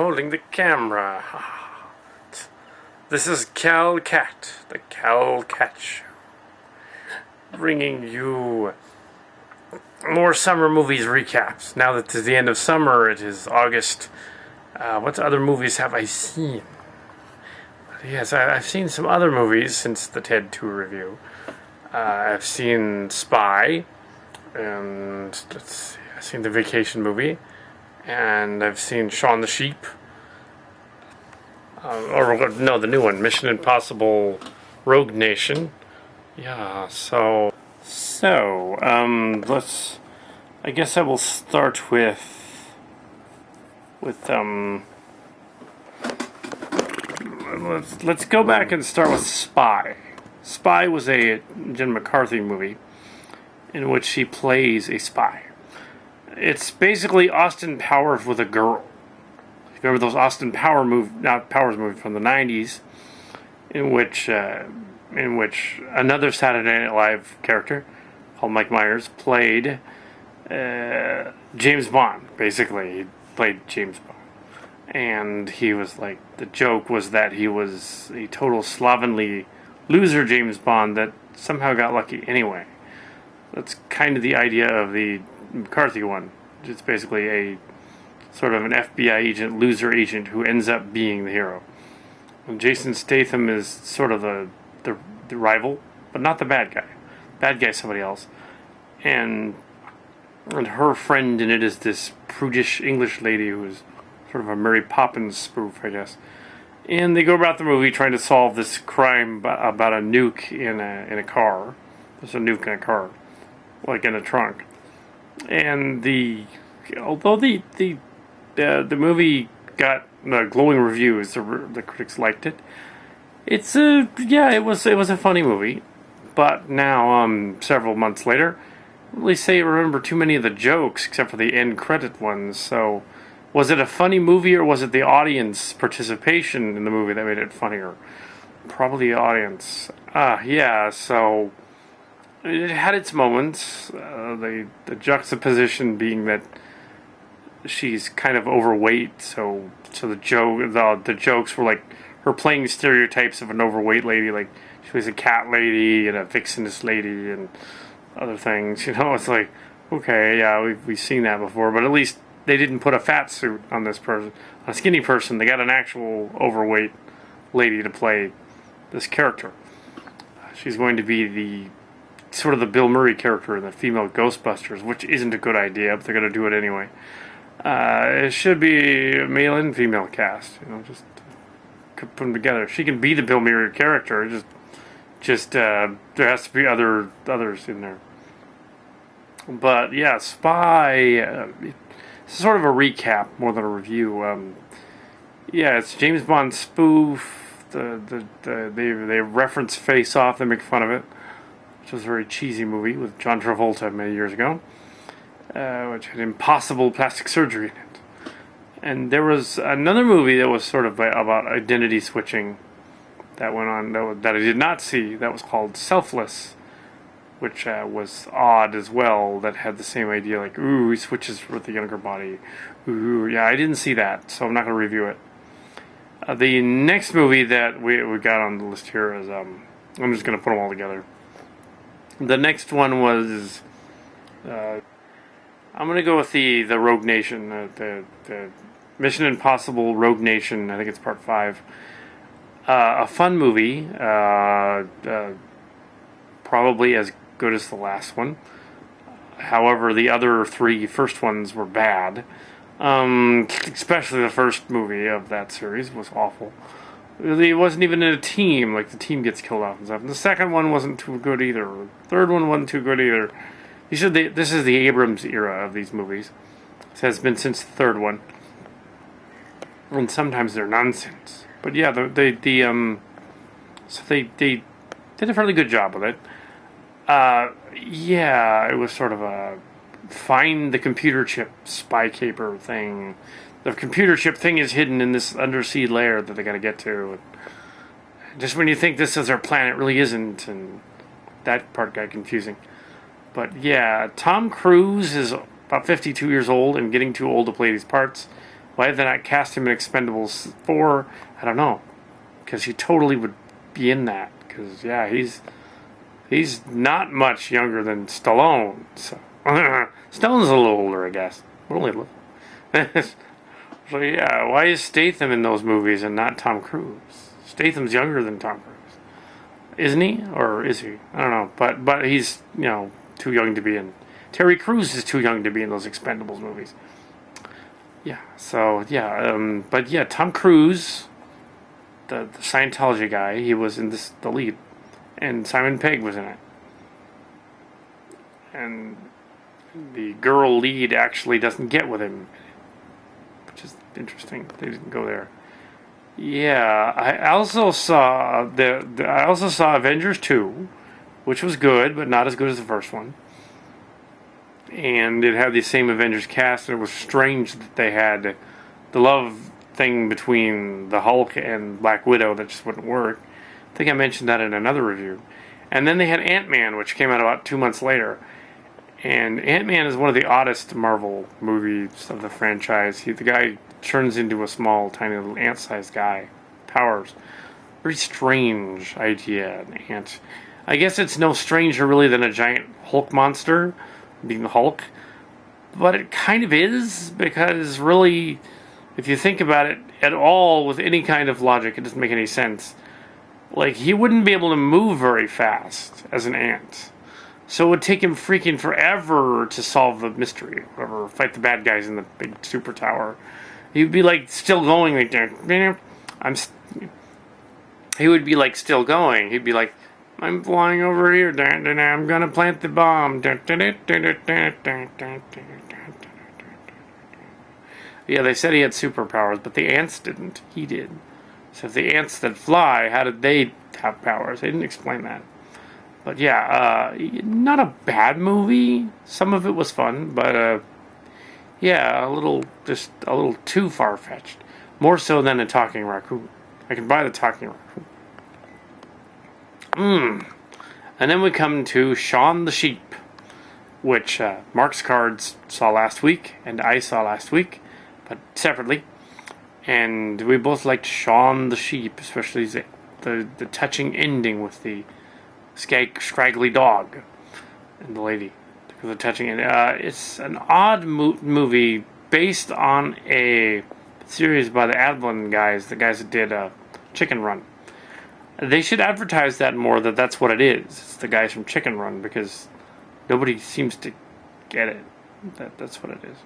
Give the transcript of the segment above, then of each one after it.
holding the camera. This is Kal Kat, the Kal Kat Show, bringing you more summer movies recaps. Now that it's the end of summer, it is August. What other movies have I seen? Yes, I've seen some other movies since the TED 2 review. I've seen Spy, and let's see, I've seen the Vacation movie, and I've seen Shaun the Sheep. No, the new one, Mission Impossible Rogue Nation. Yeah, so let's, I guess I will start with let's go back and start with Spy. Spy was a Jen McCarthy movie in which she plays a spy. It's basically Austin Powers with a girl. Remember those Austin Powers movies from the 90s, in which another Saturday Night Live character called Mike Myers played James Bond. Basically, he played James Bond. And he was like, the joke was that he was a total slovenly loser James Bond that somehow got lucky anyway. That's kind of the idea of the McCarthy one. It's basically a sort of an FBI agent, loser agent, who ends up being the hero. And Jason Statham is sort of the rival, but not the bad guy. Bad guy's somebody else. And her friend in it is this prudish English lady who is sort of a Mary Poppins spoof, I guess. And they go about the movie trying to solve this crime about a nuke in a car. There's a nuke in a car, like in a trunk. And although the movie got glowing reviews, the critics liked it. It was a funny movie, but now several months later, I don't really remember too many of the jokes except for the end credit ones. So, was it a funny movie or was it the audience participation in the movie that made it funnier? Probably the audience. So it had its moments. The juxtaposition being that she's kind of overweight, so the jokes were like her playing stereotypes of an overweight lady, like she was a cat lady and a vixeness lady and other things. It's like, okay, yeah, we've seen that before, but at least they didn't put a fat suit on this person, a skinny person. They got an actual overweight lady to play this character. She's going to be the sort of the Bill Murray character in the female Ghostbusters, which isn't a good idea, but they're going to do it anyway. It should be a male and female cast, just put them together. She can be the Bill Murray character, just there has to be others in there. But yeah, Spy, it's sort of a recap more than a review. It's James Bond spoof. They reference Face Off. They make fun of it, which was a very cheesy movie with John Travolta many years ago. Which had impossible plastic surgery in it. And there was another movie that was sort of about identity switching that went on, that I did not see, that was called Selfless, which was odd as well, that had the same idea, like, ooh, he switches with the younger body. Ooh, yeah, I didn't see that, so I'm not going to review it. The next movie that we got on the list here is, I'm just going to put them all together. The next one was... I'm going to go with the Rogue Nation, the Mission Impossible Rogue Nation. I think it's part 5. A fun movie, probably as good as the last one. However, the other 3 first ones were bad. Especially the first movie of that series was awful. It wasn't even in a team, like the team gets killed off and stuff. And the second one wasn't too good either. The third one wasn't too good either. This is the Abrams era of these movies. It has been since the third one, and sometimes they're nonsense. But yeah, they did a fairly good job with it. It was sort of a find the computer chip spy caper thing. The computer chip thing is hidden in this undersea layer that they got to get to. Just when you think this is our planet, it really isn't, and that part got confusing. But yeah, Tom Cruise is about 52 years old and getting too old to play these parts. Why did they not cast him in Expendables 4? I don't know. Because he totally would be in that. Because, yeah, he's not much younger than Stallone. So Stallone's a little older, I guess. But only a little. So, yeah, why is Statham in those movies and not Tom Cruise? Statham's younger than Tom Cruise. Isn't he? Or is he? I don't know. But he's, too young to be in. Terry Crews is too young to be in those Expendables movies. Yeah, so, yeah. But, yeah, Tom Cruise, the Scientology guy, he was in the lead. And Simon Pegg was in it. And the girl lead actually doesn't get with him. Which is interesting. They didn't go there. Yeah, I also saw Avengers 2, which was good, but not as good as the first one. And it had the same Avengers cast, and it was strange that they had the love thing between the Hulk and Black Widow that just wouldn't work. I think I mentioned that in another review. And then they had Ant-Man, which came out about 2 months later. And Ant-Man is one of the oddest Marvel movies of the franchise. The guy turns into a small, tiny little ant-sized guy. Powers. Very strange idea, an ant. I guess it's no stranger, really, than a giant Hulk monster, being the Hulk. But it kind of is, because really, if you think about it at all with any kind of logic, it doesn't make any sense. Like, he wouldn't be able to move very fast as an ant. So it would take him freaking forever to solve the mystery, or fight the bad guys in the big super tower. He'd be like still going like he would be like still going. He'd be like, I'm flying over here, I'm gonna plant the bomb. Yeah, they said he had superpowers, but the ants didn't. He did. So if the ants that fly, how did they have powers? They didn't explain that. But yeah, not a bad movie. Some of it was fun, but yeah, a little too far-fetched. More so than a talking raccoon. I can buy the talking raccoon. And then we come to Shaun the Sheep, which Mark's Cards saw last week, and I saw last week, but separately. And we both liked Shaun the Sheep, especially the touching ending with the scraggly dog and the lady. The touching end. It's an odd movie based on a series by the AntMan guys, the guys that did Chicken Run. They should advertise that more, that's what it is. It's the guys from Chicken Run, because nobody seems to get it. That's what it is.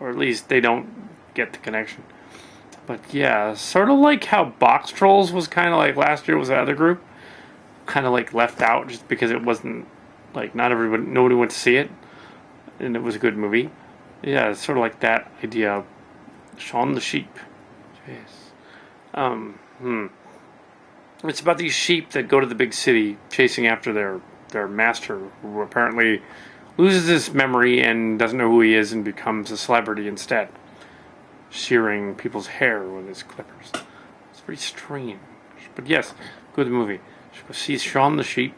Or at least they don't get the connection. But yeah, sort of like how Box Trolls was kind of like last year was the other group. Kind of like left out just because it wasn't, like, nobody went to see it. And it was a good movie. Yeah, it's sort of like that idea. Shaun the Sheep. Jeez. It's about these sheep that go to the big city chasing after their master, who apparently loses his memory and doesn't know who he is and becomes a celebrity instead, shearing people's hair with his clippers. It's very strange. But yes, good movie. You should go see Shaun the Sheep.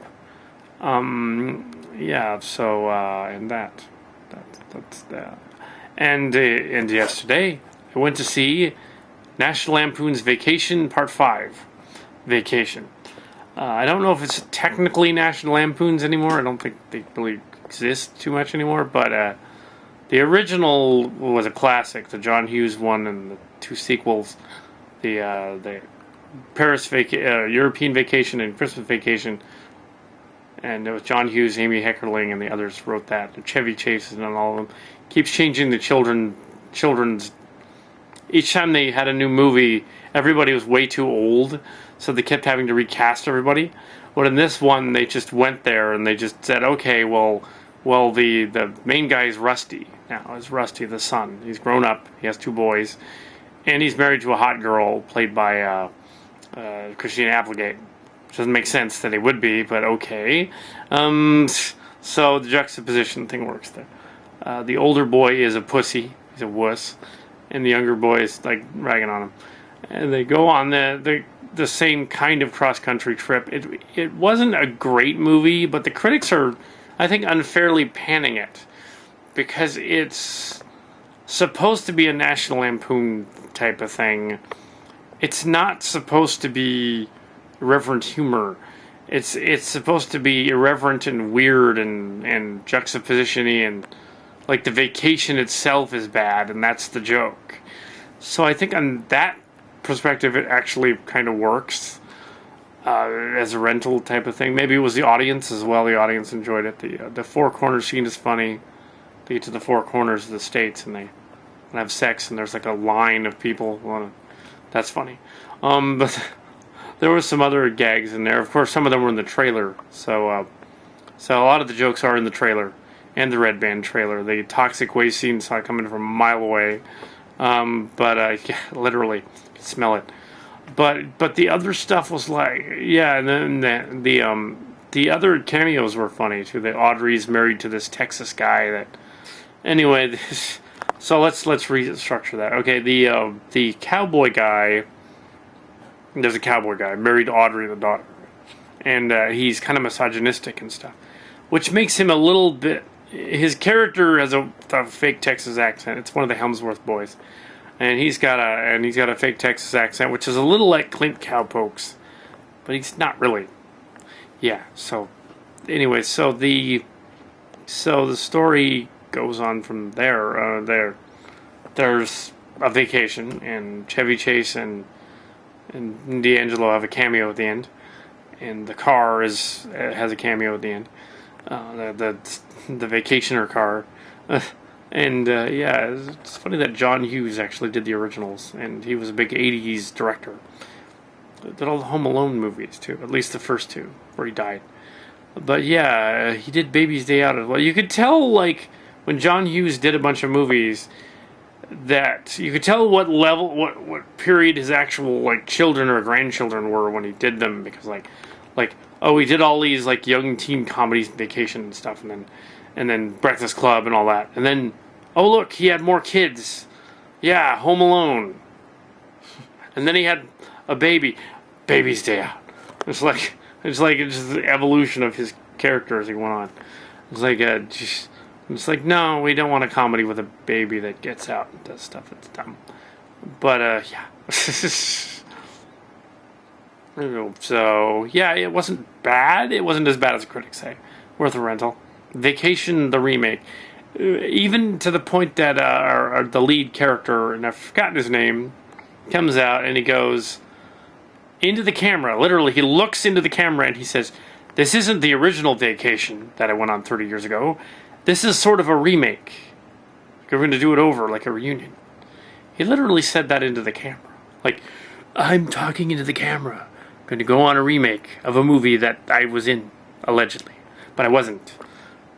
Yeah, so, and that's that. And yesterday, I went to see National Lampoon's Vacation Part 5. Vacation. I don't know if it's technically National Lampoon's anymore. I don't think they really exist too much anymore, but the original was a classic, the John Hughes one, and the two sequels, the European Vacation and Christmas Vacation. And it was John Hughes, Amy Heckerling, and the others wrote that. And Chevy Chase and all of them. Keeps changing the children's. Each time they had a new movie, everybody was way too old, so they kept having to recast everybody. But in this one, they just went there and they just said, okay, well, the main guy is Rusty now. Is Rusty the son? He's grown up. He has 2 boys, and he's married to a hot girl played by Christina Applegate. Which doesn't make sense that he would be, but okay. So the juxtaposition thing works there. The older boy is a pussy. He's a wuss. And the younger boy is, like, ragging on him. And they go on the same kind of cross-country trip. It wasn't a great movie, but the critics are, I think, unfairly panning it. Because it's supposed to be a National Lampoon type of thing. It's not supposed to be irreverent humor. It's supposed to be irreverent and weird and juxtaposition-y, and like the vacation itself is bad, and that's the joke. So I think on that perspective, it actually kind of works as a rental type of thing. Maybe it was the audience as well. The audience enjoyed it. The four corners scene is funny. They get to the four corners of the states and they have sex, and there's like a line of people. That's funny. But there were some other gags in there. Of course, some of them were in the trailer. So a lot of the jokes are in the trailer and the Red Band trailer. The toxic waste scene saw it coming from a mile away. Yeah, literally, you could smell it. But the other stuff was like, yeah, and then the other cameos were funny too. That Audrey's married to this Texas guy. That anyway, so let's restructure that. Okay, the cowboy guy. There's a cowboy guy married to Audrey, the daughter, and he's kind of misogynistic and stuff, which makes him a little bit. His character has a fake Texas accent. It's one of the Helmsworth boys, and he's got a fake Texas accent, which is a little like Clint Cowpokes, but he's not really. Yeah. So, anyway, so the story goes on from there. There's a vacation, and Chevy Chase and D'Angelo have a cameo at the end, and the car has a cameo at the end. The vacationer car, yeah, it's funny that John Hughes actually did the originals, and he was a big '80s director. Did all the Home Alone movies too, at least the first two, where he died. But yeah, he did Baby's Day Out as well. You could tell, like, when John Hughes did a bunch of movies, that you could tell what level, what period his actual like children or grandchildren were when he did them, because like oh, he did all these like young teen comedies, Vacation and stuff, and then Breakfast Club and all that, and then oh look, he had more kids, yeah, Home Alone, and then he had a Baby's Day Out. It's just the evolution of his character as he went on. It's like it's like, no, we don't want a comedy with a baby that gets out and does stuff that's dumb. But, yeah. So, yeah, it wasn't bad. It wasn't as bad as critics say. Worth a rental. Vacation, the remake. Even to the point that the lead character, and I've forgotten his name, comes out and he goes into the camera. Literally, he looks into the camera and he says, "This isn't the original Vacation that I went on 30 years ago. This is sort of a remake. We're going to do it over like a reunion." He literally said that into the camera. Like, I'm talking into the camera. I'm going to go on a remake of a movie that I was in, allegedly. But I wasn't.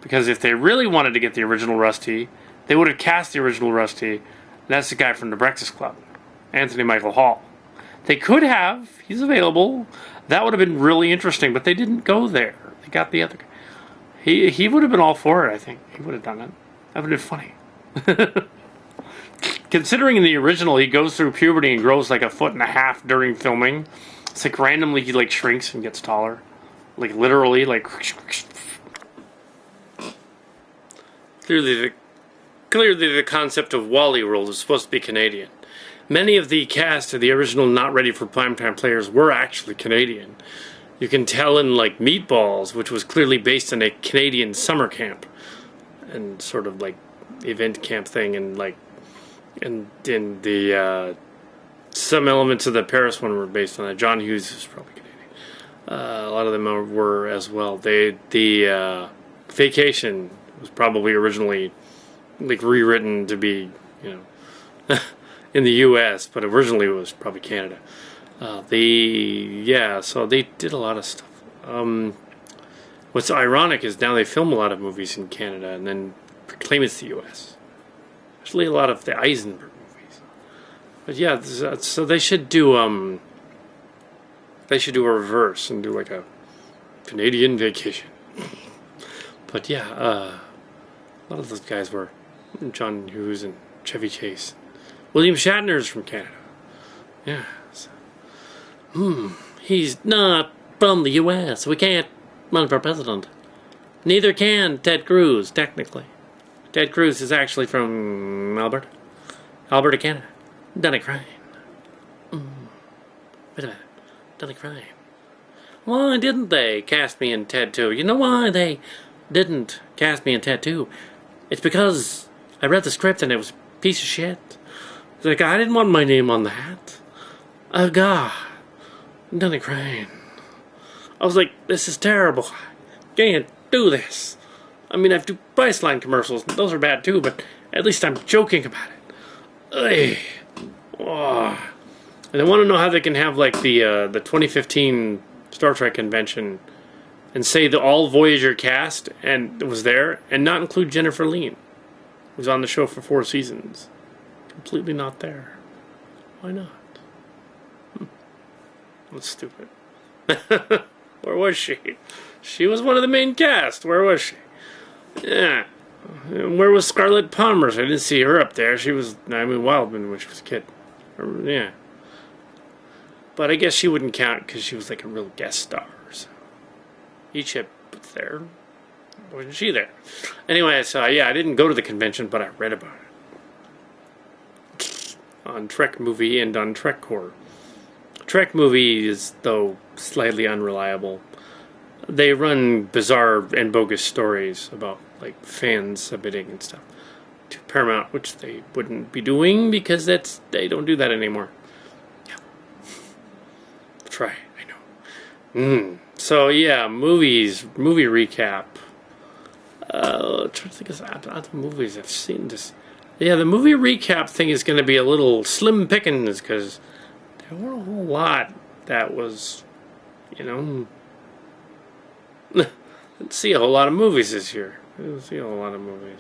Because if they really wanted to get the original Rusty, they would have cast the original Rusty. And that's the guy from The Breakfast Club, Anthony Michael Hall. They could have. He's available. That would have been really interesting, but they didn't go there. They got the other guy. He would have been all for it, I think. He would have done it. That would have been funny. Considering in the original he goes through puberty and grows like 1.5 feet during filming. It's like randomly he like shrinks and gets taller. Like literally, like Clearly the concept of Wally World is supposed to be Canadian. Many of the cast of the original Not Ready for Primetime Players were actually Canadian. You can tell in like Meatballs, which was clearly based on a Canadian summer camp and sort of like event camp thing, and like and in the some elements of the Paris one were based on that. John Hughes is probably Canadian. A lot of them were as well. The Vacation was probably originally like rewritten to be, you know, in the U.S., but originally it was probably Canada. So they did a lot of stuff. What's ironic is now they film a lot of movies in Canada and then claim it's the U.S. Especially a lot of the Eisenberg movies. But yeah, so they should do a reverse and do like a Canadian Vacation. But yeah, a lot of those guys were John Hughes and Chevy Chase. William Shatner's from Canada. Yeah. He's not from the U.S. We can't run for president. Neither can Ted Cruz, technically. Ted Cruz is actually from Alberta. Alberta, Canada. Done a crime. Wait a minute. Done a crime. Why didn't they cast me in Ted 2? You know why they didn't cast me in Ted 2? It's because I read the script and it was a piece of shit. It's like, I didn't want my name on that. Oh, God. Done a crime. I was like, this is terrible. Can't do this. I mean, I have to do Priceline commercials. Those are bad too, but at least I'm joking about it. Oh. And I want to know how they can have like the 2015 Star Trek convention and say the all Voyager cast and was there and not include Jennifer Lean, who's on the show for 4 seasons. Completely not there. Why not? That's stupid. Where was she? She was one of the main cast. Where was she? Yeah. Where was Scarlett Palmer? I didn't see her up there. She was Naomi Wildman when she was a kid. Yeah. But I guess she wouldn't count because she was like a real guest star. So. Egypt was there. Wasn't she there? Anyway, so yeah, I didn't go to the convention, but I read about it. On Trek Movie and on Trek Core. Trek Movie is, though, slightly unreliable. They run bizarre and bogus stories about, like, fans submitting and stuff to Paramount, which they wouldn't be doing because they don't do that anymore. Yeah. Try, I know. So, yeah, movie recap. I'm trying to think of other movies I've seen this. Yeah, the movie recap thing is going to be a little slim pickings because there weren't a whole lot that was, you know... Didn't see a whole lot of movies this year. I didn't see a whole lot of movies.